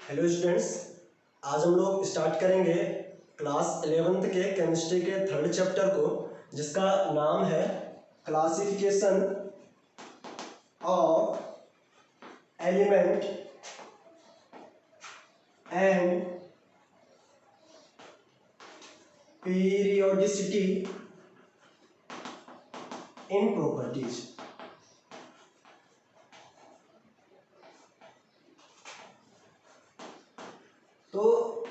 Hello students, आज हम लोग स्टार्ट करेंगे क्लास 11th के केमिस्ट्री के थर्ड चैप्टर को, जिसका नाम है classification of element and periodicity in properties. तो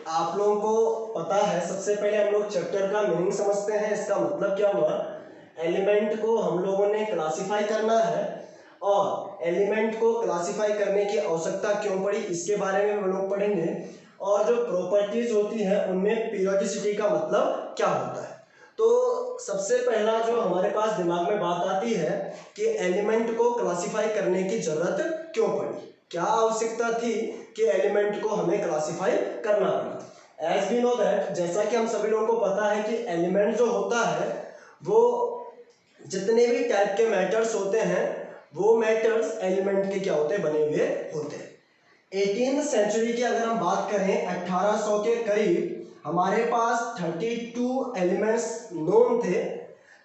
आप लोगों को पता है, सबसे पहले हम लोग चैप्टर का मीनिंग समझते हैं। इसका मतलब क्या हुआ, एलिमेंट को हम लोगों ने क्लासिफाई करना है और एलिमेंट को क्लासिफाई करने की आवश्यकता क्यों पड़ी इसके बारे में हम लोग पढ़ेंगे। और जो प्रॉपर्टीज होती है उनमें पीरियोडिसिटी का मतलब क्या होता है। तो सबसे पहला जो हमारे पास दिमाग में बात आती है कि एलिमेंट को क्लासिफाई करने की जरूरत क्यों पड़ी, क्या आवश्यकता थी कि एलिमेंट को हमें क्लासिफाई करना पड़ा। एज वी नो दैट, जैसा कि हम सभी लोगों को पता है कि एलिमेंट जो होता है वो जितने भी टाइप के मैटर्स होते हैं वो मैटर्स एलिमेंट के क्या होते हैं, बने हुए होते हैं। 18th सेंचुरी की अगर हम बात करें, 1800 के करीब हमारे पास 32 एलिमेंट्स नोन थे।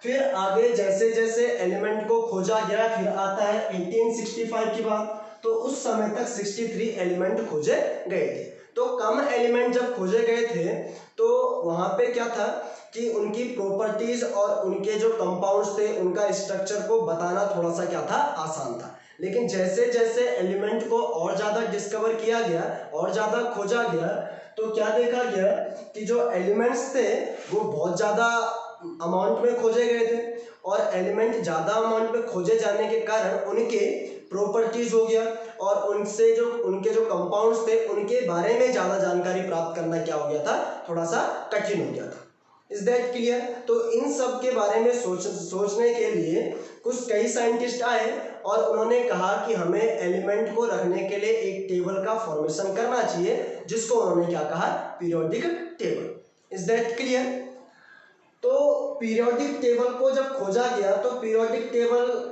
फिर आगे जैसे जैसे एलिमेंट को खोजा गया, फिर आता है 1865 की बात, तो उस समय तक 63 एलिमेंट खोजे गए थे। तो कम एलिमेंट जब खोजे गए थे तो वहां पे क्या था कि उनकी प्रॉपर्टीज और उनके जो कंपाउंड्स थे उनका स्ट्रक्चर को बताना थोड़ा सा क्या था, आसान था। लेकिन जैसे जैसे एलिमेंट को और ज़्यादा डिस्कवर किया गया और ज़्यादा खोजा गया तो क्या देखा गया कि जो एलिमेंट्स थे वो बहुत ज़्यादा अमाउंट में खोजे गए थे और एलिमेंट ज़्यादा अमाउंट में खोजे जाने के कारण उनके प्रॉपर्टीज हो गया और उनसे जो उनके जो कंपाउंड्स थे उनके बारे में ज़्यादा जानकारी प्राप्त करना क्या हो गया था, थोड़ा सा कठिन हो गया था। Is that clear. तो इन सब के बारे में सोचने के लिए कुछ कई साइंटिस्ट आए और उन्होंने कहा कि हमें एलिमेंट को रखने के लिए एक टेबल का फॉर्मेशन करना चाहिए, जिसको उन्होंने क्या कहा, periodic table. Is that clear. तो पीरियोडिक टेबल को जब खोजा गया तो पीरियोडिक टेबल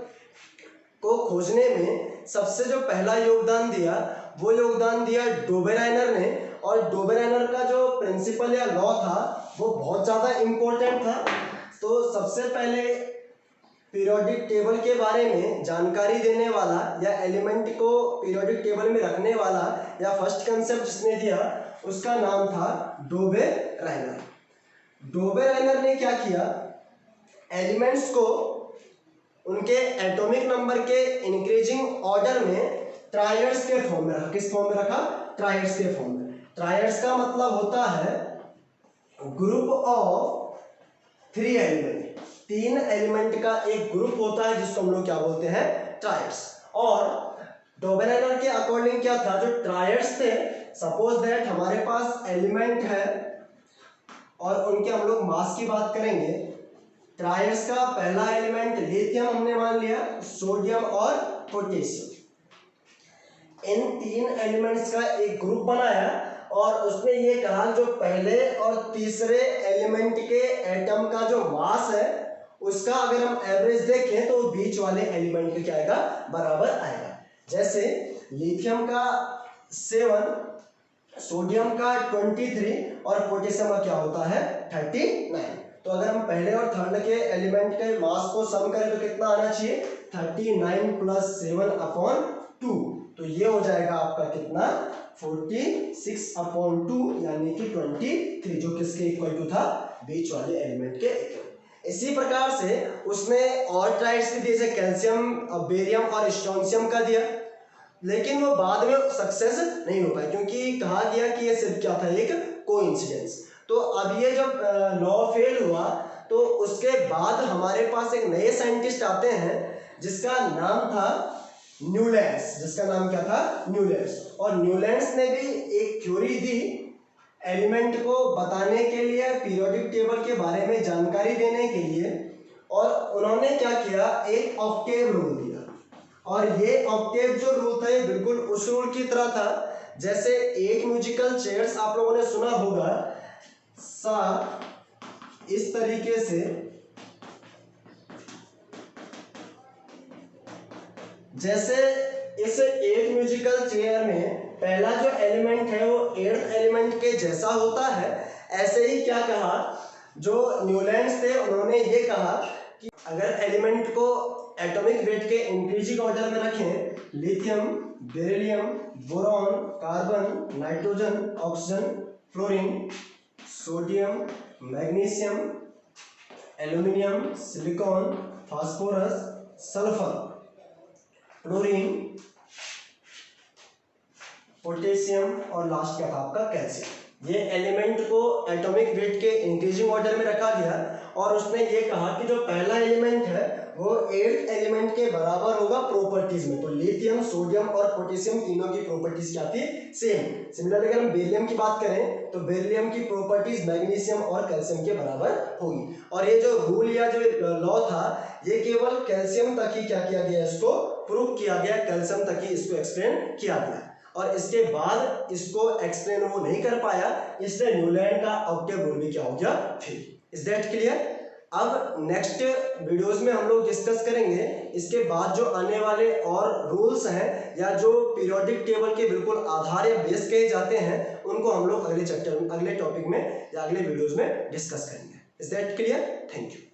को खोजने में सबसे जो पहला योगदान दिया वो योगदान दिया डोबेराइनर ने। और डोबेराइनर का जो प्रिंसिपल या लॉ था वो बहुत ज़्यादा इम्पोर्टेंट था। तो सबसे पहले पीरियोडिक टेबल के बारे में जानकारी देने वाला या एलिमेंट को पीरियोडिक टेबल में रखने वाला या फर्स्ट कंसेप्ट जिसने दिया उसका नाम था डोबेराइनर। डोबेराइनर ने क्या किया, एलिमेंट्स को उनके एटॉमिक नंबर के इंक्रीजिंग ऑर्डर में ट्रायड्स के फॉर्म में रखा। किस फॉर्म में रखा, ट्रायड्स के फॉर्म में। ट्रायड्स का मतलब होता है ग्रुप ऑफ 3 एलिमेंट, 3 एलिमेंट का एक ग्रुप होता है जिसको हम लोग क्या बोलते हैं, ट्रायड्स। और डोबेराइनर के अकॉर्डिंग क्या था, जो ट्रायड्स थे, सपोज दैट हमारे पास एलिमेंट है और उनके हम लोग मास की बात करेंगे। ट्रायड्स का पहला एलिमेंट लिथियम हमने मान लिया, सोडियम और पोटेशियम। इन 3 एलिमेंट्स का एक ग्रुप बनाया और उसने ये कहा जो पहले और तीसरे एलिमेंट के एटम का जो मास है उसका अगर हम एवरेज देखें तो बीच वाले एलिमेंट के क्या आएगा, बराबर आएगा। जैसे लिथियम का 7, सोडियम का 23 और पोटेशियम का क्या होता है, 39। तो अगर हम पहले और थर्ड के एलिमेंट के मास को सम करें तो कितना आना चाहिए, 39 + 7/2। तो ये हो जाएगा आपका कितना, 46/2 यानी कि 23, जो किसके इक्वल टू था, बीच वाले एलिमेंट के इक्वल। इसी प्रकार से उसने और ट्राइड्स भी दिए, जैसे कैल्शियम, बेरियम और स्ट्रोंशियम का दिया, लेकिन वो बाद में सक्सेस नहीं हो पाया क्योंकि कहा गया कि ये सिर्फ क्या था, एक कोइंसिडेंस। तो अब ये जब लॉ फेल हुआ तो उसके बाद हमारे पास एक नए साइंटिस्ट आते हैं जिसका नाम था न्यूलैंड्स। जिसका नाम क्या था, न्यूलैंड्स। और न्यूलैंड्स ने भी एक थ्योरी दी एलिमेंट को बताने के लिए, पीरियोडिक टेबल के बारे में जानकारी देने के लिए। और उन्होंने क्या किया, एक ऑक्टेव रूल दिया। और ये ऑक्टेव जो रूल था ये बिल्कुल उस रूल की तरह था जैसे 8 म्यूजिकल चेयर्स आप लोगों ने सुना होगा, सा इस तरीके से, जैसे इस 8 म्यूजिकल चेयर में पहला जो एलिमेंट है वो 8th एलिमेंट के जैसा होता है। ऐसे ही क्या कहा, जो न्यूलैंड्स थे उन्होंने ये कहा कि अगर एलिमेंट को एटॉमिक वेट के इंक्रीजिंग ऑर्डर में रखें, lithium, beryllium, boron, carbon, nitrogen, oxygen, fluorine, sodium, magnesium, aluminium, silicon, phosphorus, sulphur, chlorine, potassium और लास्ट का था आपका कैल्शियम। ये एलिमेंट को एटॉमिक वेट के इंक्रीजिंग ऑर्डर में रखा गया और उसने ये कहा कि जो पहला एलिमेंट है वो 8th एलिमेंट के बराबर होगा प्रॉपर्टीज में। तो लिथियम, सोडियम और पोटेशियम तीनों की प्रॉपर्टीज क्या थी, सेम। सिमिलरली अगर हम बेरिलियम की बात करें तो बेरिलियम की प्रॉपर्टीज मैग्नीशियम और कैल्शियम के बराबर होगी। और ये जो रूल या जो लॉ था ये केवल कैल्शियम तक ही क्या किया गया, इसको प्रूव किया गया, कैल्शियम तक ही इसको एक्सप्लेन किया गया और इसके बाद इसको एक्सप्लेन वो नहीं कर पाया, इसलिए न्यूलैंड का ऑक्टेव रूल भी क्या हो गया, फेल। Is that clear? अब नेक्स्ट वीडियोस में हम लोग डिस्कस करेंगे इसके बाद जो आने वाले और रूल्स हैं या जो पीरियोडिक टेबल के बिल्कुल आधार या बेस कहे जाते हैं उनको हम लोग अगले चैप्टर में, अगले टॉपिक में या अगले वीडियोस में डिस्कस करेंगे। Is that clear? Thank you.